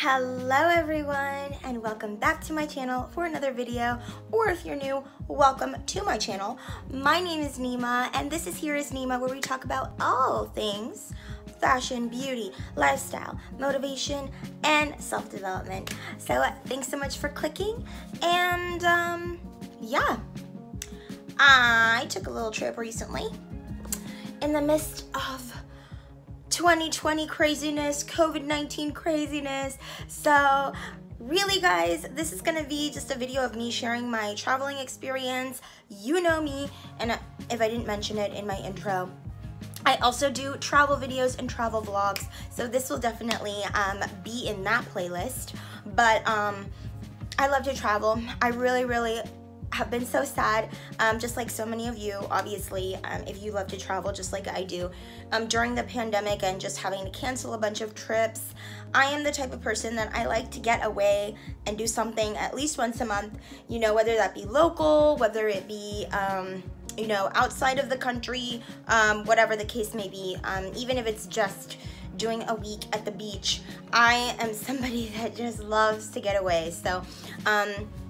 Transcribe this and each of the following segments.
Hello everyone, and welcome back to my channel for another video, or if you're new, welcome to my channel. My name is Nima, and this is Here is Nima, where we talk about all things fashion, beauty, lifestyle, motivation, and self-development. So thanks so much for clicking, and yeah, I took a little trip recently in the midst of 2020 craziness, COVID-19 craziness. So really guys, this is gonna be just a video of me sharing my traveling experience. You know me, and if I didn't mention it in my intro, I also do travel videos and travel vlogs, so this will definitely be in that playlist. But I love to travel. I really have been so sad, just like so many of you, obviously, if you love to travel just like I do. During the pandemic and just having to cancel a bunch of trips, I am the type of person that I like to get away and do something at least once a month, you know, whether that be local, whether it be, you know, outside of the country, whatever the case may be, even if it's just doing a week at the beach. I am somebody that just loves to get away. So,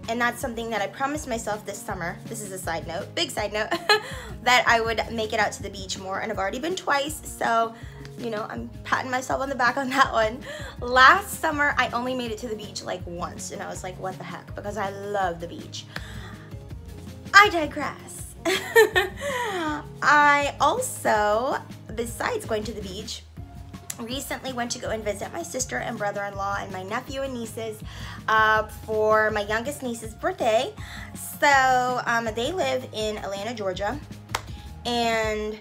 and that's something that I promised myself this summer. This is a side note, big side note, that I would make it out to the beach more, and I've already been twice, so, you know, I'm patting myself on the back on that one. Last summer, I only made it to the beach like once, and I was like, what the heck, because I love the beach. I digress. I also, besides going to the beach, recently went to go and visit my sister and brother-in-law and my nephew and nieces for my youngest niece's birthday. So they live in Atlanta, Georgia, and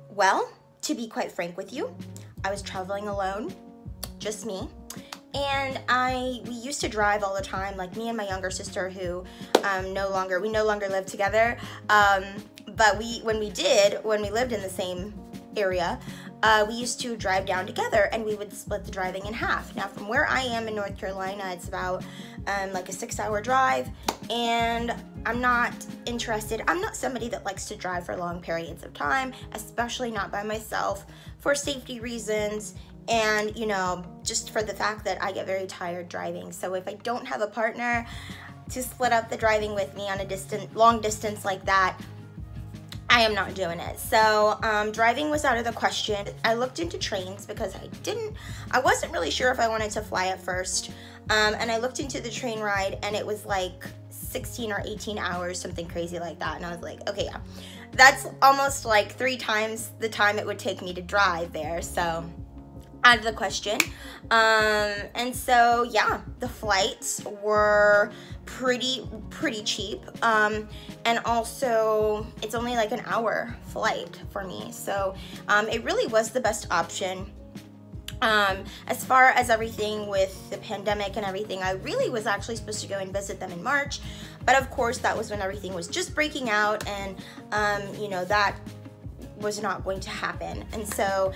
well, to be quite frank with you, I was traveling alone, just me. And we used to drive all the time, like me and my younger sister, who we no longer live together. But when we lived in the same area, we used to drive down together, and we would split the driving in half. Now, from where I am in North Carolina, it's about like a 6-hour drive, and I'm not interested. I'm not somebody that likes to drive for long periods of time, especially not by myself, for safety reasons, and, you know, just for the fact that I get very tired driving. So if I don't have a partner to split up the driving with me on a long distance like that, I am not doing it. So driving was out of the question. I looked into trains because I wasn't really sure if I wanted to fly at first. And I looked into the train ride, and it was like 16 or 18 hours, something crazy like that. And I was like, okay, yeah, that's almost like 3 times the time it would take me to drive there. So out of the question. And so yeah, the flights were pretty cheap, and also it's only like an hour flight for me, so it really was the best option. As far as everything with the pandemic and everything, I really was actually supposed to go and visit them in March, but of course that was when everything was just breaking out, and you know, that was not going to happen. And so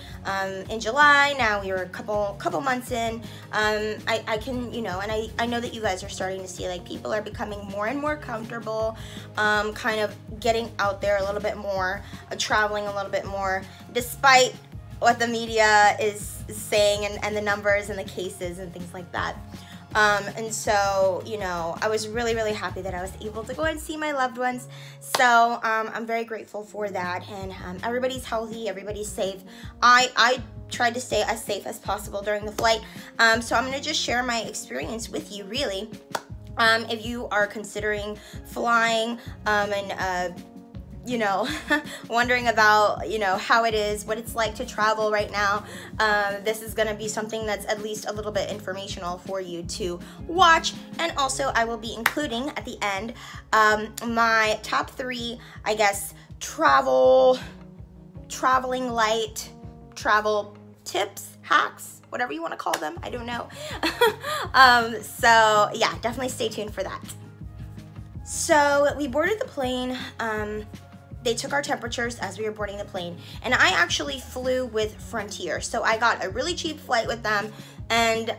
in July, now we were a couple months in, I can, you know, and I know that you guys are starting to see, like, people are becoming more and more comfortable, kind of getting out there a little bit more, traveling a little bit more, despite what the media is saying, and the numbers and the cases and things like that. And so, you know, I was really happy that I was able to go and see my loved ones. So I'm very grateful for that, and everybody's healthy, everybody's safe. I tried to stay as safe as possible during the flight, so I'm gonna just share my experience with you, really. If you are considering flying, and you know, wondering about, you know, how it is, what it's like to travel right now, this is gonna be something that's at least a little bit informational for you to watch. And also I will be including at the end my top 3, I guess, traveling light travel tips, hacks, whatever you want to call them, I don't know. So yeah, definitely stay tuned for that. So we boarded the plane. They took our temperatures as we were boarding the plane, and I actually flew with Frontier, so I got a really cheap flight with them. And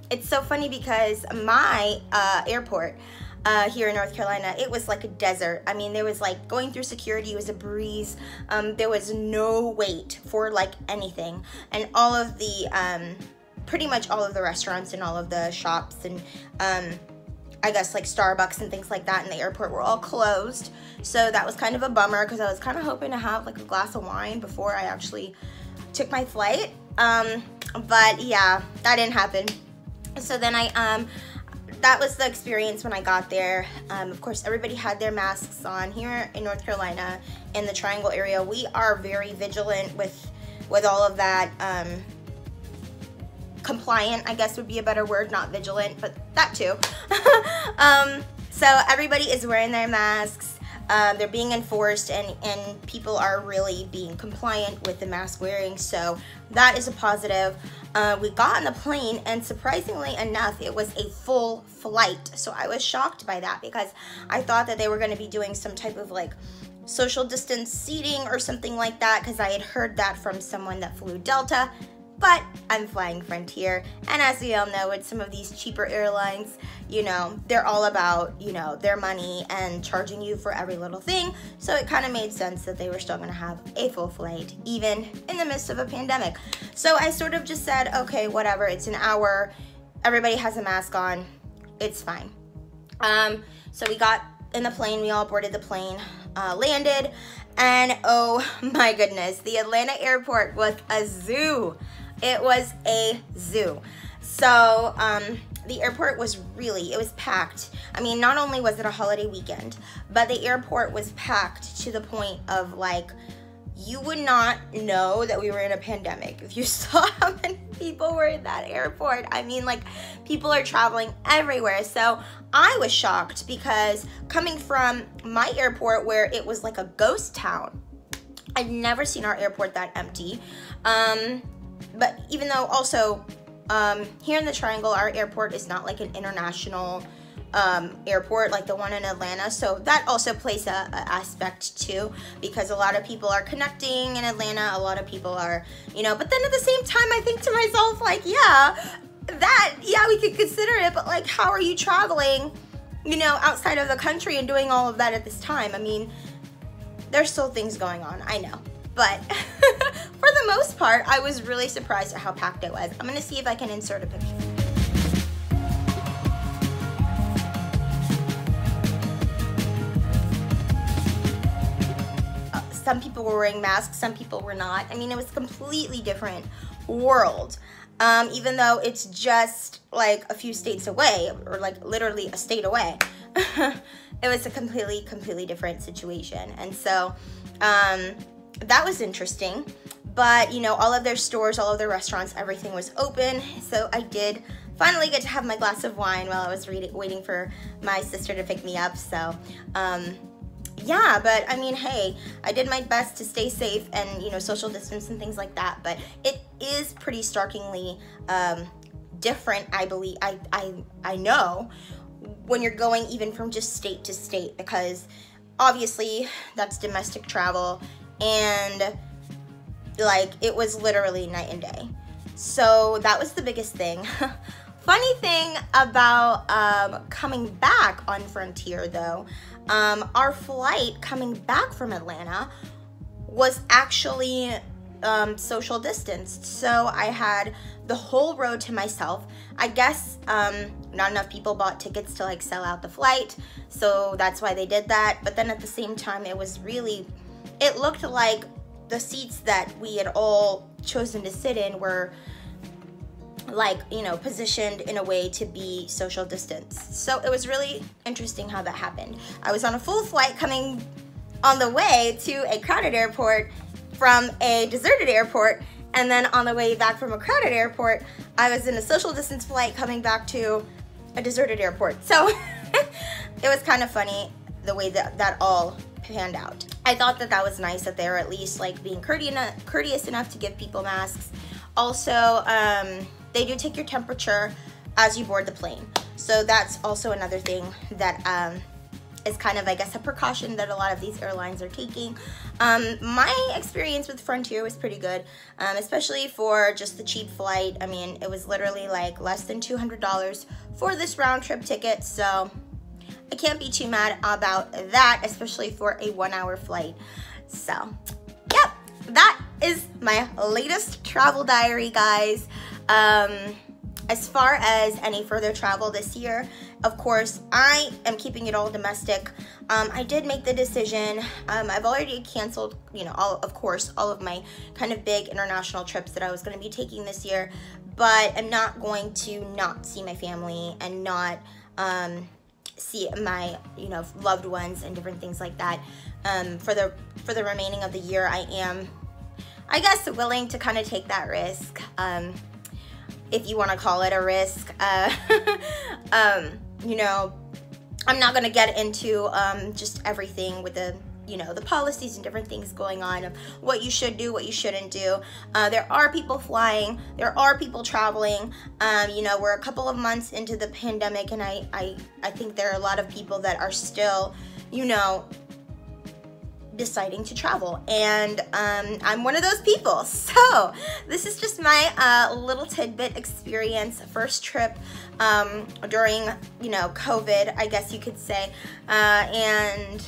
it's so funny because my airport here in North Carolina, it was like a desert. I mean, there was like going through security, it was a breeze. There was no wait for like anything, and all of the pretty much all of the restaurants and all of the shops and I guess like Starbucks and things like that in the airport were all closed. So that was kind of a bummer because I was kind of hoping to have like a glass of wine before I actually took my flight. But yeah, that didn't happen. So then that was the experience when I got there. Of course, everybody had their masks on. Here in North Carolina, in the Triangle area, we are very vigilant with all of that. Compliant, I guess would be a better word, not vigilant, but that too. So everybody is wearing their masks. They're being enforced, and people are really being compliant with the mask wearing, so that is a positive. We got on the plane, and surprisingly enough, it was a full flight, so I was shocked by that because I thought that they were going to be doing some type of like social distance seating or something like that, because I had heard that from someone that flew Delta. But I'm flying Frontier, and as we all know, with some of these cheaper airlines, you know, they're all about, you know, their money and charging you for every little thing. So it kind of made sense that they were still going to have a full flight, even in the midst of a pandemic. So I sort of just said, okay, whatever, it's an hour, everybody has a mask on, it's fine. So we got in the plane, we all boarded the plane, landed, and oh my goodness, the Atlanta airport was a zoo. It was a zoo. So the airport was it was packed. I mean, not only was it a holiday weekend, but the airport was packed to the point of like, you would not know that we were in a pandemic if you saw how many people were in that airport. I mean, like, people are traveling everywhere. So I was shocked because coming from my airport where it was like a ghost town, I'd never seen our airport that empty. But even though also here in the Triangle, our airport is not like an international airport like the one in Atlanta, so that also plays a aspect too, because a lot of people are connecting in Atlanta, a lot of people are, you know, but then at the same time I think to myself, like, yeah, we could consider it, but like, how are you traveling, you know, outside of the country and doing all of that at this time? I mean, there's still things going on, I know, but for the most part, I was really surprised at how packed it was. I'm gonna see if I can insert a picture. Some people were wearing masks, some people were not. I mean, it was a completely different world. Even though it's just like a few states away, or like literally a state away. It was a completely different situation. And so that was interesting. But, you know, all of their stores, all of their restaurants, everything was open. So I did finally get to have my glass of wine while I was waiting for my sister to pick me up. So, yeah, but I mean, hey, I did my best to stay safe and, you know, social distance and things like that. But it is pretty starkly different, I believe. I know when you're going even from just state to state, because obviously that's domestic travel, and like, it was literally night and day. So that was the biggest thing. Funny thing about coming back on Frontier though, our flight coming back from Atlanta was actually social distanced. So I had the whole road to myself. I guess not enough people bought tickets to like sell out the flight, so that's why they did that. But then at the same time, it looked like the seats that we had all chosen to sit in were like, you know, positioned in a way to be social distance. So it was really interesting how that happened. I was on a full flight coming on the way to a crowded airport from a deserted airport, and then on the way back from a crowded airport, I was in a social distance flight coming back to a deserted airport. So it was kind of funny the way that all panned out. I thought that was nice that they were at least like being courteous enough to give people masks. Also, they do take your temperature as you board the plane. So that's also another thing that is kind of, I guess, a precaution that a lot of these airlines are taking. My experience with Frontier was pretty good, especially for just the cheap flight. I mean, it was literally like less than $200 for this round trip ticket. So I can't be too mad about that, especially for a 1-hour flight. So, yep, that is my latest travel diary, guys. As far as any further travel this year, of course, I am keeping it all domestic. I did make the decision. I've already canceled, you know, all of my kind of big international trips that I was going to be taking this year, but I'm not going to not see my family and not see my, you know, loved ones and different things like that. For the remaining of the year, I am, I guess, willing to kind of take that risk. If you want to call it a risk. You know, I'm not going to get into just everything with the, you know, the policies and different things going on of what you should do, what you shouldn't do. There are people flying, there are people traveling. You know, we're a couple of months into the pandemic, and I think there are a lot of people that are still, you know, deciding to travel, and I'm one of those people. So this is just my little tidbit experience, first trip during, you know, COVID, I guess you could say. And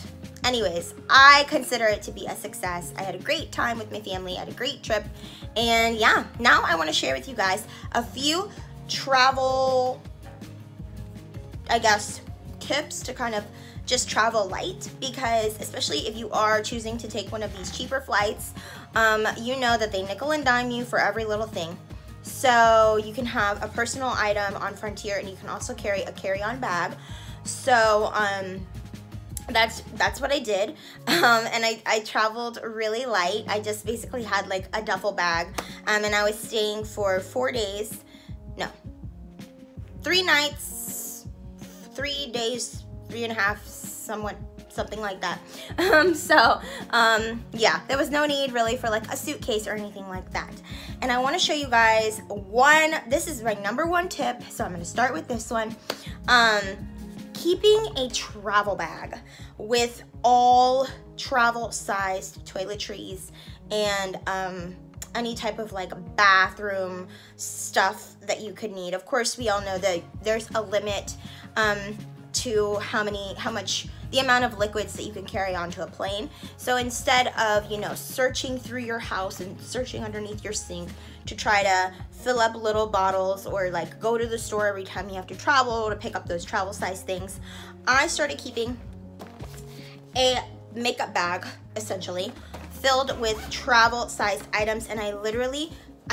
anyways, I consider it to be a success. I had a great time with my family, I had a great trip, and yeah, now I want to share with you guys a few travel, I guess, tips to kind of just travel light, because especially if you are choosing to take one of these cheaper flights, you know that they nickel and dime you for every little thing. So you can have a personal item on Frontier, and you can also carry a carry-on bag. So that's what I did, and I traveled really light. I just basically had like a duffel bag, and I was staying for 4 days, no, 3 nights, 3 days, 3.5, something like that. Yeah, there was no need really for like a suitcase or anything like that. And I want to show you guys this is my #1 tip, so I'm going to start with this one. Keeping a travel bag with all travel sized toiletries and any type of like bathroom stuff that you could need. Of course, we all know that there's a limit to the amount of liquids that you can carry onto a plane. So instead of, you know, searching through your house and searching underneath your sink to try to fill up little bottles, or like go to the store every time you have to travel to pick up those travel size things, I started keeping a makeup bag essentially filled with travel sized items. And I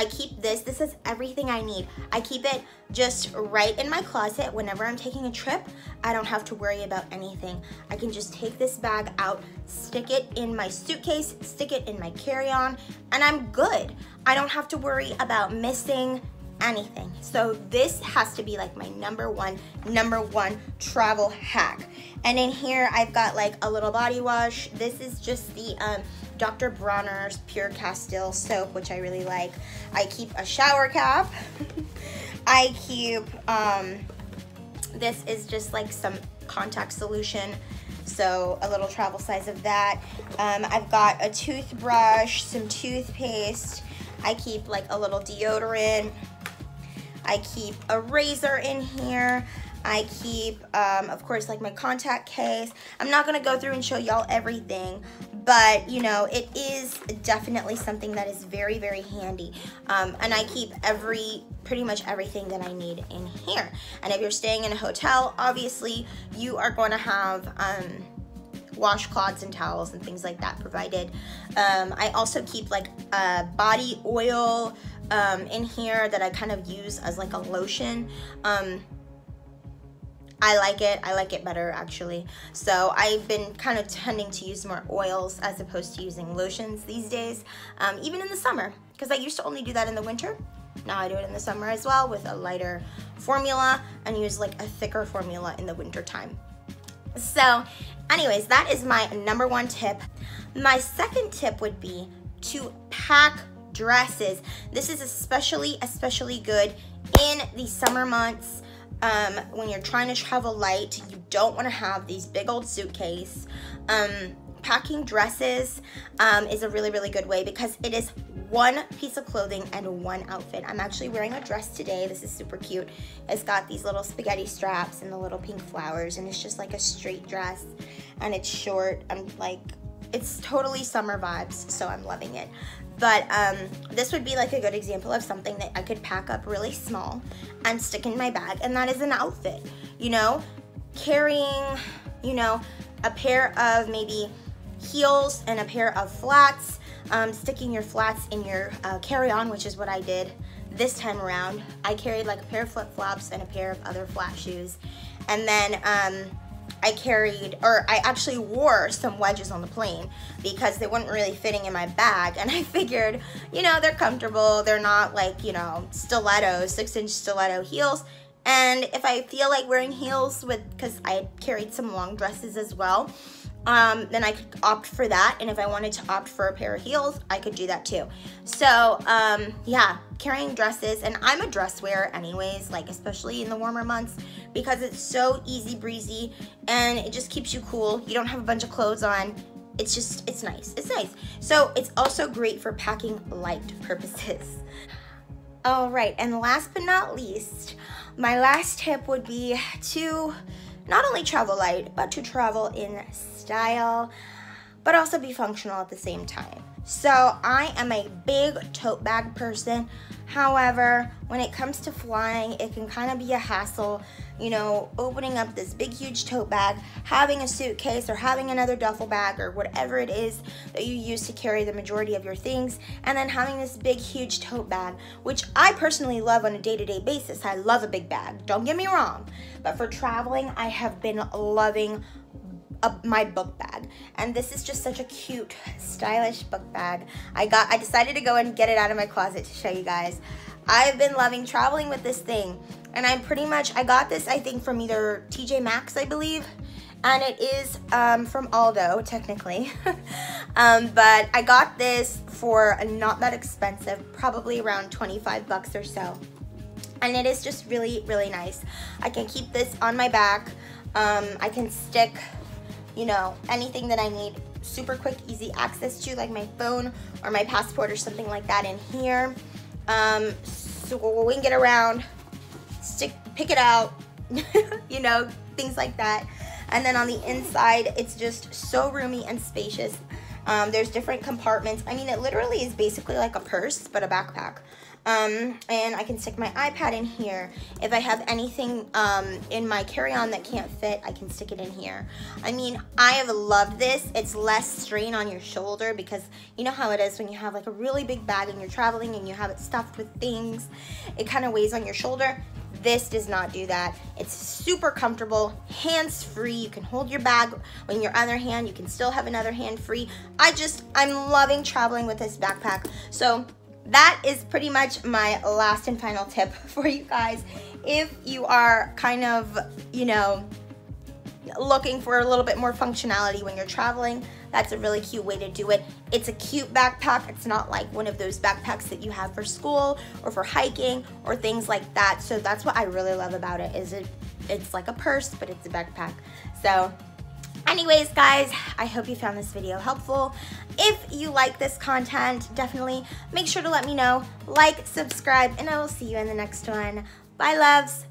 keep this is everything I need. I keep it just right in my closet. Whenever I'm taking a trip, I don't have to worry about anything. I can just take this bag out, stick it in my suitcase, stick it in my carry-on, and I'm good. I don't have to worry about missing anything. So this has to be like my number one travel hack. And in here I've got like a little body wash. This is just the Dr. Bronner's Pure Castile soap, which I really like. I keep a shower cap. I keep this is just like some contact solution, so a little travel size of that. I've got a toothbrush, some toothpaste. I keep like a little deodorant. I keep a razor in here. I keep, of course, like my contact case. I'm not gonna go through and show y'all everything, but you know, it is definitely something that is very, very handy. And I keep pretty much everything that I need in here. And if you're staying in a hotel, obviously you are going to have washcloths and towels and things like that provided. I also keep like body oil in here that I kind of use as like a lotion. I like it better actually. So I've been kind of tending to use more oils as opposed to using lotions these days, even in the summer, because I used to only do that in the winter. Now I do it in the summer as well with a lighter formula, and use like a thicker formula in the winter time. So anyways, that is my #1 tip. My second tip would be to pack dresses. This is especially good in the summer months. When you're trying to travel light, you don't want to have these big old suitcase. Packing dresses is a really good way, because it is one piece of clothing and one outfit. I'm actually wearing a dress today. This is super cute. It's got these little spaghetti straps and the little pink flowers, and it's just like a straight dress, and it's short. I'm like it's totally summer vibes, so I'm loving it. But this would be like a good example of something that I could pack up really small and stick in my bag, and that is an outfit, you know? Carrying, you know, a pair of maybe heels and a pair of flats, sticking your flats in your carry-on, which is what I did this time around. I carried like a pair of flip-flops and a pair of other flat shoes, and then I actually wore some wedges on the plane because they weren't really fitting in my bag, and I figured, you know, they're comfortable, they're not like, you know, stilettos, 6-inch stiletto heels. And if I feel like wearing heels because I carried some long dresses as well, then I could opt for that. And if I wanted to opt for a pair of heels, I could do that too. So yeah, carrying dresses, and I'm a dress wearer anyways, like especially in the warmer months, because it's so easy breezy and it just keeps you cool. You don't have a bunch of clothes on. It's nice. It's nice. So it's also great for packing light purposes. All right, and last but not least, my last tip would be to not only travel light, but to travel in style, but also be functional at the same time. So I am a big tote bag person. However, when it comes to flying, it can kind of be a hassle, you know, opening up this big, huge tote bag, having a suitcase or having another duffel bag or whatever it is that you use to carry the majority of your things, and then having this big, huge tote bag, which I personally love on a day-to-day basis. I love a big bag, don't get me wrong, but for traveling, I have been loving my book bag, and this is just such a cute, stylish book bag. I decided to go and get it out of my closet to show you guys. I've been loving traveling with this thing, and I got this, I think, from either TJ Maxx, I believe, and it is from Aldo, technically. But I got this for not that expensive, probably around 25 bucks or so, and it is just really, really nice. I can keep this on my back. I can stick, you know, anything that I need super quick, easy access to, like my phone or my passport or something like that in here. So we can get around, pick it out, you know, things like that. And then on the inside, it's just so roomy and spacious. There's different compartments. I mean, it literally is basically like a purse, but a backpack. And I can stick my iPad in here. If I have anything in my carry-on that can't fit, I can stick it in here. I mean, I have loved this. It's less strain on your shoulder because you know how it is when you have like a really big bag and you're traveling and you have it stuffed with things. It kind of weighs on your shoulder. This does not do that. It's super comfortable, hands-free. You can hold your bag in your other hand. You can still have another hand free. I'm loving traveling with this backpack. So that is pretty much my last and final tip for you guys. If you are kind of, you know, looking for a little bit more functionality when you're traveling, that's a really cute way to do it. It's a cute backpack. It's not like one of those backpacks that you have for school or for hiking or things like that. So that's what I really love about it, is it's like a purse, but it's a backpack. So anyways, guys, I hope you found this video helpful. If you like this content, definitely make sure to let me know, like, subscribe, and I will see you in the next one. Bye, loves.